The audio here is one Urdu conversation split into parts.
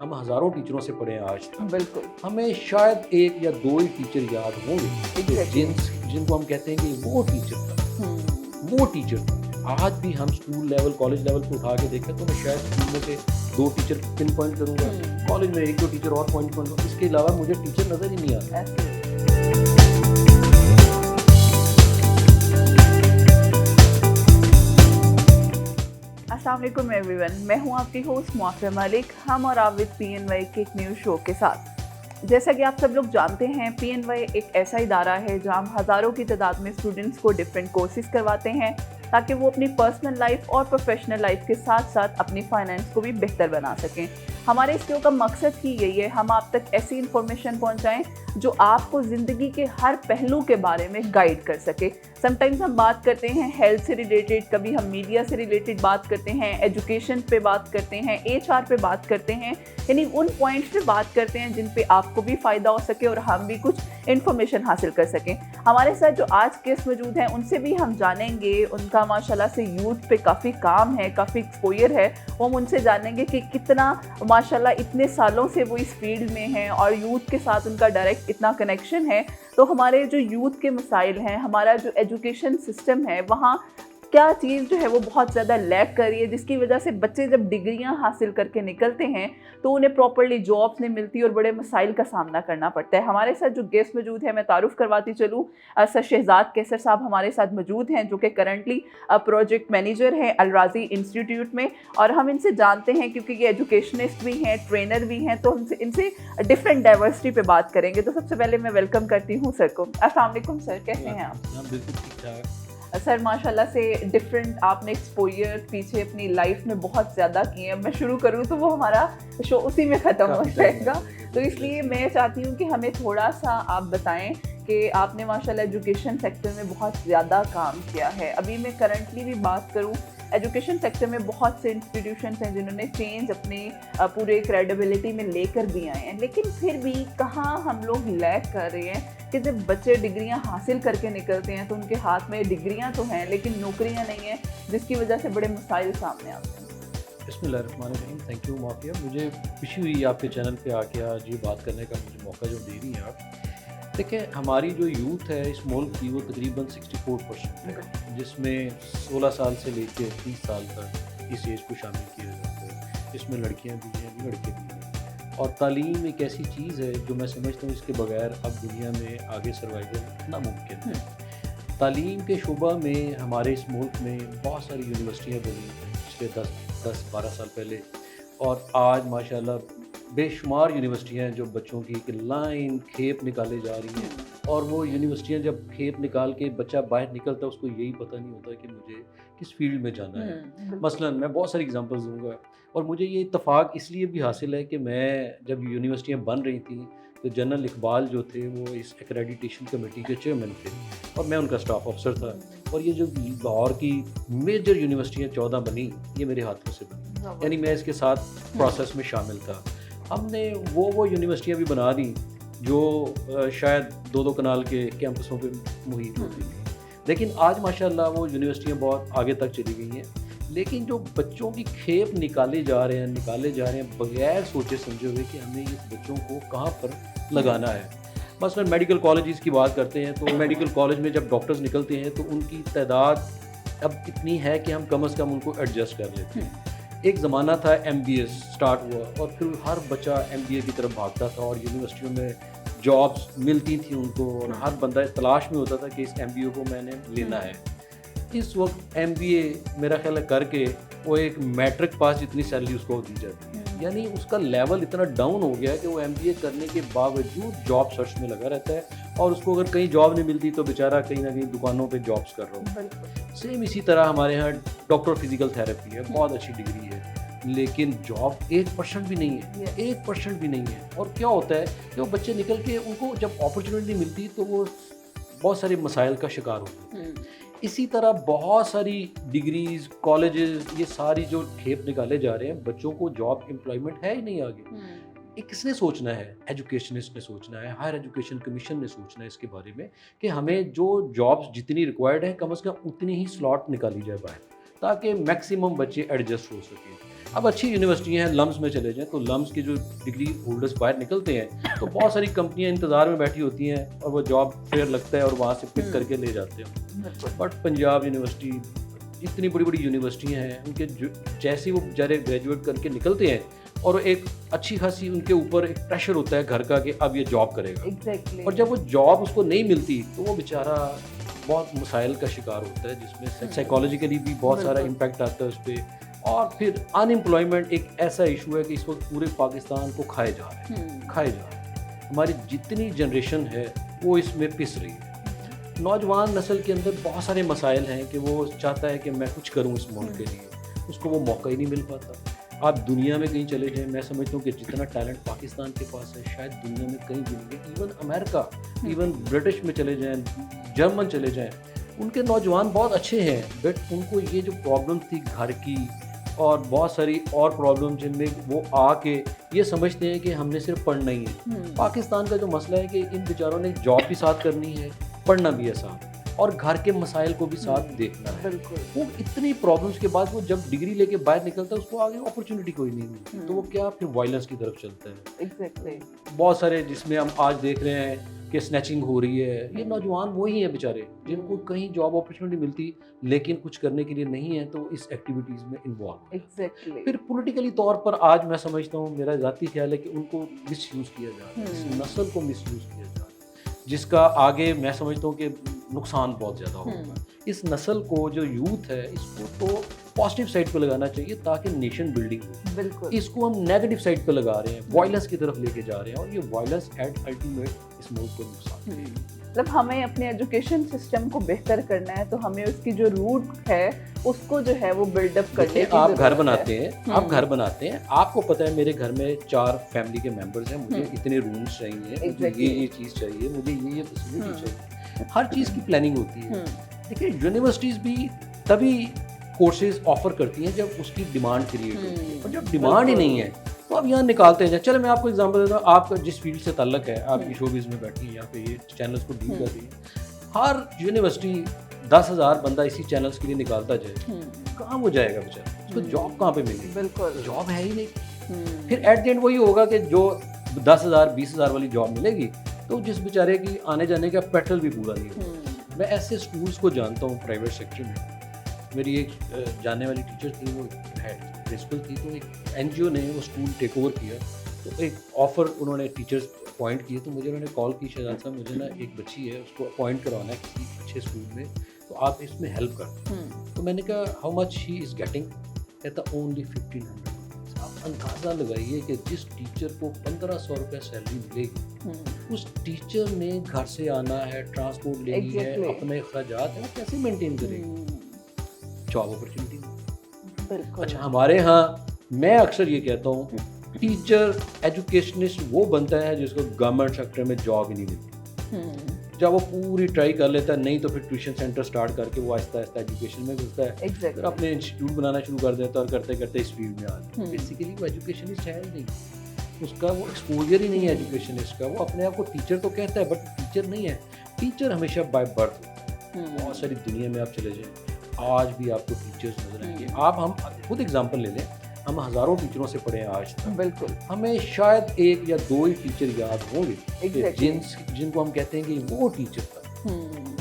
ہم ہزاروں ٹیچروں سے پڑھے ہیں آج تک, بالکل ہمیں شاید ایک یا دو ہی ٹیچر یاد ہوں گے جن کو ہم کہتے ہیں کہ وہ ٹیچر تھا, وہ ٹیچر تھا. آج بھی ہم اسکول لیول کالج لیول پہ اٹھا کے دیکھیں تو میں شاید اسکول میں سے 2 ٹیچر پن پوائنٹ کروں گا, کالج میں 1-2 ٹیچر اور پوائنٹ کروں گا, اس کے علاوہ مجھے ٹیچر نظر ہی نہیں آتا. السلام علیکم ایوری ون, میں ہوں آپ کی ہوسٹ معافیہ ملک. ہم اور آپ وتھ پی این وائی کے ایک نیو شو کے ساتھ. جیسا کہ آپ سب لوگ جانتے ہیں, پی این وائی ایک ایسا ادارہ ہے جہاں ہم ہزاروں کی تعداد میں اسٹوڈنٹس کو ڈفرینٹ کورسز کرواتے ہیں تاکہ وہ اپنی پرسنل لائف اور پروفیشنل لائف کے ساتھ ساتھ اپنی فائنینس کو بھی بہتر بنا سکیں. ہمارے اس شو کا مقصد ہی یہی ہے, ہم آپ تک ایسی انفارمیشن پہنچائیں جو آپ کو زندگی کے ہر پہلو کے بارے میں گائیڈ کر سکے. سم ٹائمز ہم بات کرتے ہیں ہیلتھ سے ریلیٹڈ, کبھی ہم میڈیا سے ریلیٹڈ بات کرتے ہیں, ایجوکیشن پہ بات کرتے ہیں, HR پہ بات کرتے ہیں, یعنی ان پوائنٹس پہ بات کرتے ہیں جن پہ آپ کو بھی فائدہ ہو سکے اور ہم بھی کچھ انفارمیشن حاصل کر سکیں. ہمارے ساتھ جو آج گیسٹ موجود ہیں ان سے بھی ہم جانیں گے, ان کا ماشاءاللہ سے یوتھ پہ کافی کام ہے, کافی ایکسپوئر ہے. وہ ہم ان سے جانیں گے کہ کتنا ماشاءاللہ اتنے سالوں سے وہ اس فیلڈ میں ہیں اور یوتھ کے ساتھ ان کا ڈائریکٹ اتنا کنیکشن ہے. تو ہمارے جو یوتھ کے مسائل ہیں, ہمارا جو ایجوکیشن سسٹم ہے, وہاں کیا چیز جو ہے وہ بہت زیادہ لیک کر رہی ہے, جس کی وجہ سے بچے جب ڈگریاں حاصل کر کے نکلتے ہیں تو انہیں پراپرلی جابس نہیں ملتی اور بڑے مسائل کا سامنا کرنا پڑتا ہے. ہمارے ساتھ جو گیسٹ موجود ہیں میں تعارف کرواتی چلوں, سر شہزاد کیسر صاحب ہمارے ساتھ موجود ہیں جو کہ کرنٹلی پروجیکٹ مینیجر ہیں الراضی انسٹیٹیوٹ میں, اور ہم ان سے جانتے ہیں کیونکہ یہ ایجوکیشنسٹ بھی ہیں, ٹرینر بھی ہیں, تو ہم ان سے ڈفرینٹ ڈائیورسٹی پہ بات کریں گے. تو سب سے پہلے میں ویلکم کرتی ہوں سر کو. السلام علیکم سر, کیسے ہیں آپ؟ بالکل ٹھیک ٹھاک سر ماشاءاللہ سے ڈفرینٹ آپ نے ایکسپوئر پیچھے اپنی لائف میں بہت زیادہ کیے ہیں. میں شروع کروں تو وہ ہمارا شو اسی میں ختم ہو جائے گا, تو اس لیے میں چاہتی ہوں کہ ہمیں تھوڑا سا آپ بتائیں کہ آپ نے ماشاءاللہ ایجوکیشن سیکٹر میں بہت زیادہ کام کیا ہے. ابھی میں کرنٹلی بھی بات کروں, ایجوکیشن سیکٹر میں بہت سے انسٹیٹیوشنس ہیں جنہوں نے چینج اپنے پورے کریڈیبلٹی میں لے کر بھی آئے ہیں, لیکن پھر بھی کہاں ہم لوگ لیک کر رہے ہیں کہ جب بچے ڈگریاں حاصل کر کے نکلتے ہیں تو ان کے ہاتھ میں ڈگریاں تو ہیں لیکن نوکریاں نہیں ہیں, جس کی وجہ سے بڑے مسائل سامنے آتے ہیں. بسم اللہ الرحمن الرحیم. تھینک یو معافیہ, مجھے خوشی ہوئی آپ کے چینل پہ آ کے آج یہ بات کرنے کا مجھے موقع جو دے رہی ہیں آپ. دیکھیں ہماری جو یوتھ ہے اس ملک کی وہ تقریباً 64% ہے, جس میں 16 سال سے لے کے 30 سال تک اس ایج کو شامل کیا جاتا ہے. اس میں لڑکیاں بھی ہیں, لڑکے بھی ہیں, اور تعلیم ایک ایسی چیز ہے جو میں سمجھتا ہوں اس کے بغیر اب دنیا میں آگے سروائیول ناممکن ہے. تعلیم کے شعبہ میں ہمارے اس ملک میں بہت ساری یونیورسٹیاں بنی پچھلے 10-12 سال پہلے, اور آج ماشاءاللہ بے شمار یونیورسٹیاں ہیں جو بچوں کی ایک لائن کھیپ نکالے جا رہی ہیں, اور وہ یونیورسٹیاں جب کھیپ نکال کے بچہ باہر نکلتا ہے اس کو یہی پتہ نہیں ہوتا کہ مجھے کس فیلڈ میں جانا ہے. مثلاً میں بہت ساری اگزامپلز دوں گا, اور مجھے یہ اتفاق اس لیے بھی حاصل ہے کہ میں جب یونیورسٹیاں بن رہی تھیں تو جنرل اقبال جو تھے وہ اس ایکریڈیٹیشن کمیٹی کے چیئرمین تھے اور میں ان کا اسٹاف افسر تھا, اور یہ جو لاہور کی میجر یونیورسٹیاں 14 بنی یہ میرے ہاتھوں سے بنی, یعنی میں اس کے ساتھ پروسیس میں شامل تھا. ہم نے وہ یونیورسٹیاں بھی بنا دی جو شاید 2 کنال کے کیمپسوں پہ محیط ہوتی تھیں, لیکن آج ماشاءاللہ وہ یونیورسٹیاں بہت آگے تک چلی گئی ہیں. لیکن جو بچوں کی کھیپ نکالے جا رہے ہیں بغیر سوچے سمجھے ہوئے کہ ہمیں اس بچوں کو کہاں پر لگانا ہے. مثلا میڈیکل کالجز کی بات کرتے ہیں تو میڈیکل کالج میں جب ڈاکٹرز نکلتے ہیں تو ان کی تعداد اب اتنی ہے کہ ہم کم از کم ان کو ایڈجسٹ کر لیتے ہیں. ایک زمانہ تھا MBA سٹارٹ ہوا اور پھر ہر بچہ MBA کی طرف بھاگتا تھا اور یونیورسٹیوں میں جابس ملتی تھیں ان کو, اور ہر بندہ تلاش میں ہوتا تھا کہ اس MBA کو میں نے لینا ہے. اس وقت MBA میرا خیال ہے کر کے وہ ایک میٹرک پاس جتنی سیلری اس کو دی جاتی ہے, یعنی اس کا لیول اتنا ڈاؤن ہو گیا کہ وہ MBA کرنے کے باوجود جاب سرچ میں لگا رہتا ہے, اور اس کو اگر کہیں جاب نہیں ملتی تو بیچارہ کہیں نہ کہیں دکانوں پہ جابس کر رہا ہو. سیم اسی طرح ہمارے ہاں ڈاکٹر فزیکل تھراپی ہے, بہت اچھی ڈگری ہے, لیکن جاب 1% بھی نہیں ہے, 1% بھی نہیں ہے. اور کیا ہوتا ہے کہ وہ بچے نکل کے ان کو جب اپرچونیٹی ملتی تو وہ بہت سارے مسائل کا شکار ہوتے ہیں. اسی طرح بہت ساری ڈگریز کالجز یہ ساری جو کھیپ نکالے جا رہے ہیں, بچوں کو جاب امپلائمنٹ ہے ہی نہیں آگے. یہ کس نے سوچنا ہے؟ ایجوکیشنسٹ نے سوچنا ہے, ہائر ایجوکیشن کمیشن نے سوچنا ہے اس کے بارے میں کہ ہمیں جو جابس جتنی ریکوائرڈ ہیں کم از کم اتنی ہی سلاٹ نکالی جائے باہر, تاکہ میکسیمم بچے ایڈجسٹ ہو سکیں. اب اچھی یونیورسٹیاں ہیں, لمس میں چلے جائیں تو لمس کے جو ڈگری ہولڈرس باہر نکلتے ہیں تو بہت ساری کمپنیاں انتظار میں بیٹھی ہوتی ہیں اور وہ جاب فیئر لگتا ہے اور وہاں سے پک کر کے لے جاتے ہیں. بٹ پنجاب یونیورسٹی, اتنی بڑی بڑی یونیورسٹیاں ہیں, ان کے جیسے وہ بیچارے گریجویٹ کر کے نکلتے ہیں اور ایک اچھی خاصی ان کے اوپر ایک پریشر ہوتا ہے گھر کا کہ اب یہ جاب کرے گا, اور جب وہ جاب اس کو نہیں ملتی تو وہ بیچارہ بہت مسائل کا شکار ہوتا ہے, جس میں سائیکالوجیکلی بھی بہت سارا امپیکٹ آتا ہے اس پہ. اور پھر ان امپلائمنٹ ایک ایسا ایشو ہے کہ اس وقت پورے پاکستان کو کھائے جا رہے ہیں. ہماری جتنی جنریشن ہے وہ اس میں پس رہی ہے. نوجوان نسل کے اندر بہت سارے مسائل ہیں کہ وہ چاہتا ہے کہ میں کچھ کروں اس ملک کے لیے, اس کو وہ موقع ہی نہیں مل پاتا. آپ دنیا میں کہیں چلے جائیں, میں سمجھتا ہوں کہ جتنا ٹیلنٹ پاکستان کے پاس ہے شاید دنیا میں کہیں بھی نہیں ہے. ایون امریکہ, ایون برٹش میں چلے جائیں, جرمن چلے جائیں, ان کے نوجوان بہت اچھے ہیں, بٹ ان کو یہ جو پرابلم تھی گھر کی اور بہت ساری اور پرابلم جن میں وہ آ کے یہ سمجھتے ہیں کہ ہم نے صرف پڑھنا ہی ہے. پاکستان کا جو مسئلہ ہے کہ ان بیچاروں نے جاب بھی ساتھ کرنی ہے, پڑھنا بھی ہے ساتھ, اور گھر کے مسائل کو بھی ساتھ دیکھنا ہے. وہ اتنی پرابلمس کے بعد وہ جب ڈگری لے کے باہر نکلتا ہے اس کو آگے اپرچونٹی کوئی نہیں ملتی, تو وہ کیا پھر وائلنس کی طرف چلتا ہے. بہت سارے جس میں ہم آج دیکھ رہے ہیں کہ سنیچنگ ہو رہی ہے, یہ نوجوان وہی ہیں بیچارے جن کو کہیں جاب اپرچونٹی ملتی لیکن کچھ کرنے کے لیے نہیں ہے تو اس ایکٹیویٹیز میں انوالو. پھر پولیٹیکلی طور پر آج میں سمجھتا ہوں, میرا ذاتی خیال ہے کہ ان کو مس یوز کیا جا رہا ہے, اس نسل کو مس یوز کیا جا رہا ہے, جس کا آگے میں سمجھتا ہوں کہ نقصان بہت زیادہ ہوگا. اس نسل کو جو یوتھ ہے اس کو تو پازیٹیو سائڈ پہ لگانا چاہیے تاکہ نیشن بلڈنگ ہو. بالکل اس کو ہم نیگیٹو سائڈ پہ لگا رہے ہیں, وائلنس کی طرف لے کے جا رہے ہیں, اور یہ وائلنس ایٹ الٹیمیٹ اس ملک کو نقصان. مطلب ہمیں اپنے ایجوکیشن سسٹم کو بہتر کرنا ہے تو ہمیں اس کی جو روٹ ہے اس کو جو ہے وہ بلڈ اپ کرنے کی ضرورت ہے. آپ گھر بناتے ہیں, آپ گھر بناتے ہیں, آپ کو پتہ ہے میرے گھر میں 4 فیملی کے ممبرز ہیں, مجھے اتنے رومس چاہیے, مجھے یہ چیز چاہیے, مجھے یہ فیسلٹی چاہیے. ہر چیز کی پلاننگ ہوتی ہے. دیکھیے یونیورسٹیز بھی تبھی کورسز آفر کرتی ہیں جب اس کی ڈیمانڈ کریٹ ہوتی ہے, اور جب ڈیمانڈ ہی نہیں ہے تو آپ یہاں نکالتے ہیں. چلے میں آپ کو ایگزامپل دیتا ہوں, آپ کا جس فیلڈ سے تعلق ہے, آپ کی شوبز میں بیٹھی ہیں, یہاں پہ یہ چینلز کو ڈیل کر رہی ہے, ہر یونیورسٹی 10,000 بندہ اسی چینلز کے لیے نکالتا جائے, کہاں وہ جائے گا بیچارہ, اس کو جاب کہاں پہ ملے گی؟ بالکل جاب ہے ہی نہیں. پھر ایٹ دی اینڈ وہی ہوگا کہ جو 10,000 20,000 والی جاب ملے گی تو جس بیچارے کی آنے جانے کا پیٹرول بھی پورا نہیں ہوگا. میں ایسے اسکولس کو جانتا ہوں پرائیویٹ سیکٹر میں. میری ایک جاننے والی ٹیچر تھی, وہ ہیڈ پرنسپل تھی, تو ایک این جی او نے وہ اسکول ٹیک اوور کیا, تو ایک آفر انہوں نے ٹیچرس اپوائنٹ کیے, تو مجھے انہوں نے کال کی, شہزاد صاحب مجھے نا ایک بچی ہے اس کو اپوائنٹ کروانا ہے کسی اچھے اسکول میں, تو آپ اس میں ہیلپ کر دیں. تو میں نے کہا how much he is getting, کہتا اونلی 1,500. آپ اندازہ لگائیے کہ جس ٹیچر کو 1,500 روپے سیلری ملے گی, اس ٹیچر نے گھر سے آنا ہے, ٹرانسپورٹ لینی ہے, اپنے اخراجات ہیں, کیسے مینٹین کرے گی؟ Job opportunity. اچھا ہمارے ہاں میں اکثر یہ کہتا ہوں ٹیچر ایجوکیشنسٹ وہ بنتا ہے جس کو گورنمنٹ سیکٹر میں جاب ہی نہیں ملتی. جب وہ پوری ٹرائی کر لیتا ہے, نہیں تو پھر ٹیوشن سینٹر سٹارٹ کر کے وہ آہستہ آہستہ ایجوکیشن میں گھستا ہے, پھر اپنے انسٹیٹیوٹ بنانا شروع کر دیتا ہے, اور کرتے کرتے اس فیلڈ میں آ جاتا ہے. بیسیکلی وہ ایجوکیشنسٹ ہے نہیں, اس کا وہ ایکسپوجر ہی نہیں ہے ایجوکیشنسٹ کا. وہ اپنے آپ کو ٹیچر تو کہتا ہے بٹ ٹیچر نہیں ہے. ٹیچر ہمیشہ بائی برتھ ہوتا ہے. بہت ساری دنیا میں آپ چلے جائیں, آج بھی آپ کو ٹیچرز نظر آئیں گے. آپ ہم خود ایگزامپل لے لیں, ہم ہزاروں ٹیچروں سے پڑھے ہیں آج تک, بالکل ہمیں شاید 1 یا 2 ہی ٹیچر یاد ہوں گے جن کو ہم کہتے ہیں کہ وہ ٹیچر تھا,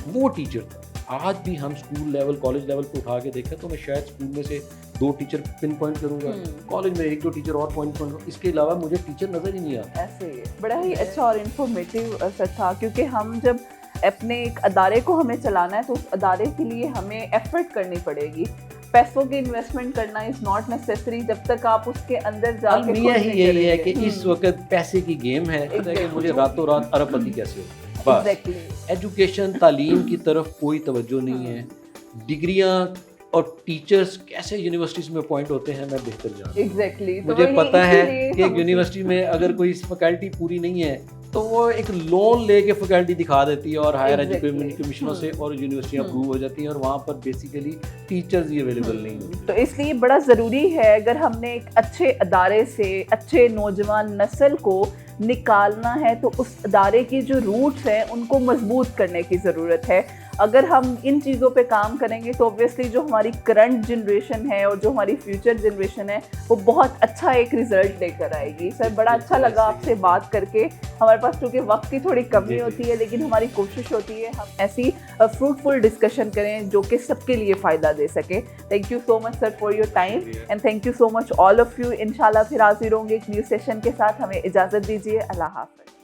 وہ ٹیچر تھا. آج بھی ہم اسکول لیول کالج لیول پہ اٹھا کے دیکھیں تو میں شاید اسکول میں سے 2 ٹیچر پن پوائنٹ کروں گا, کالج میں 1-2 ٹیچر اور پوائنٹ, اس کے علاوہ مجھے ٹیچر نظر ہی نہیں آتا. ایسے ہی بڑا ہی اچھا اور انفارمیٹیو تھا, کیونکہ ہم جب اپنے ایک ادارے کو ہمیں چلانا ہے تو اس ادارے کے لیے ہمیں ایفرٹ کرنی پڑے گی. پیسوں کی انویسٹمنٹ کرنا از ناٹ نیسیسری جب تک آپ اس کے اندر جا کے یہی ہے کہ اس وقت پیسے کی گیم ہے کہ مجھے راتوں رات ارب پتی کیسے ہو. ایجوکیشن تعلیم کی طرف کوئی توجہ نہیں ہے. ڈگریاں اور ٹیچرز کیسے یونیورسٹیز میں اپوائنٹ ہوتے ہیں میں بہتر جانتا ہوں. مجھے پتہ ہے کہ ایک یونیورسٹی میں اگر کوئی فیکلٹی پوری نہیں ہے تو وہ ایک لون لے کے فیکلٹی دکھا دیتی ہے, اور ہائر ایجوکیشن کمیشنوں سے اور یونیورسٹیاں اپروو ہو جاتی ہیں, اور وہاں پر بیسیکلی ٹیچرز ہی اویلیبل نہیں ہوتے. تو اس لیے بڑا ضروری ہے اگر ہم نے ایک اچھے ادارے سے اچھے نوجوان نسل کو نکالنا ہے تو اس ادارے کی جو روٹس ہیں ان کو مضبوط کرنے کی ضرورت ہے. اگر ہم ان چیزوں پہ کام کریں گے تو اوبویسلی جو ہماری کرنٹ جنریشن ہے اور جو ہماری فیوچر جنریشن ہے وہ بہت اچھا ایک رزلٹ لے کر آئے گی. سر بڑا اچھا لگا آپ سے بات کر کے. ہمارے پاس کیونکہ وقت کی تھوڑی کمی ہوتی ہے لیکن ہماری کوشش ہوتی ہے ہم ایسی فروٹفل ڈسکشن کریں جو کہ سب کے لیے فائدہ دے سکے. Thank you so much sir for your time and thank you so much all of you. انشاءاللہ پھر حاضر ہوں گے ایک نیو سیشن کے ساتھ. ہمیں اجازت دیجیے. اللہ حافظ.